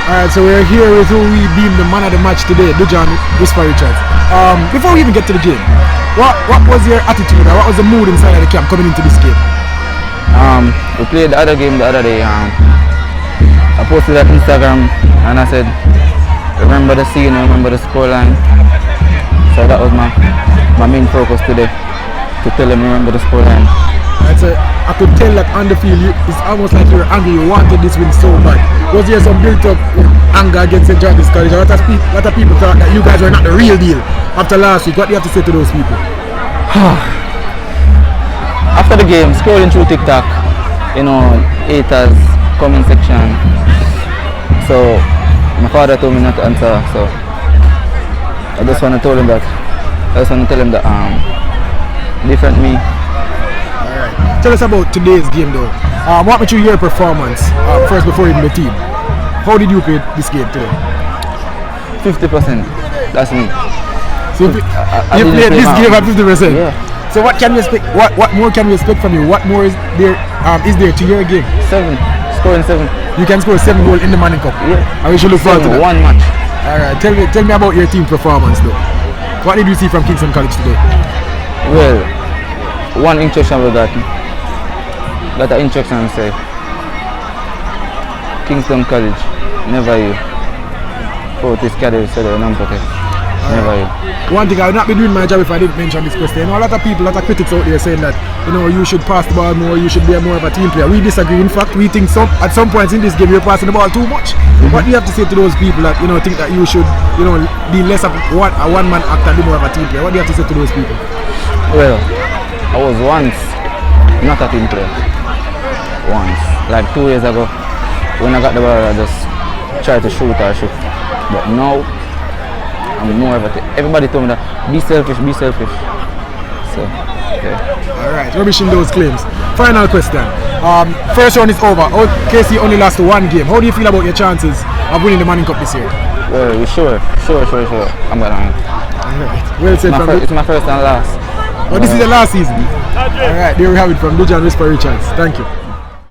Alright, so we're here with who we deemed the man of the match today, DUJUAN, Whisper Richards. Before we even get to the game, what was your attitude or what was the mood inside of the camp coming into this game? We played the other game the other day. I posted that Instagram and I said, remember the scene, remember the scoreline. So that was my main focus today, to tell them remember the scoreline. I could tell that on the field, it's almost like you were angry, you wanted this win so bad. Was there some built-up anger against St. John's College? A lot of people thought that you guys were not the real deal after last week. What do you have to say to those people? After the game, scrolling through TikTok, haters, comment section. So my father told me not to answer, so I just want to tell him that. Different me. Alright. Tell us about today's game though. Walk me through your performance first before even the team. How did you play this game today? 50%. That's me. So you played this game at 50%? Yeah. So what can we expect? What more can we expect from you? What more is there to your game? 7. Scoring 7. You can score 7 goals in the Manning Cup. Yeah. And we should look forward to that. One match. Alright, tell me about your team performance though. What did you see from Kingston College today? Well, one instruction was that. That instruction say Kingston College, never you. Oh, this caddy said never you. One thing, I would not be doing my job if I didn't mention this question. A lot of people, a lot of critics out there saying that you should pass the ball more, you should be more of a team player. We disagree. In fact, we think at some points in this game you're passing the ball too much. What do you have to say to those people that think that you should be less of a one-man actor, be more of a team player? What do you have to say to those people? Well, I was once not a team player. Once, like 2 years ago, when I got the ball, I just tried to shoot. But now, I'm more of a team. Everybody told me that be selfish. So, yeah. Alright, rubbishing those claims. Final question. First round is over. KC only lost 1 game. How do you feel about your chances of winning the Manning Cup this year? Well, sure. I'm gonna win. Alright. Well said. It's my first and last. Oh, this is the last season? Alright, there we have it from DUJUAN Whisper Richards. Thank you.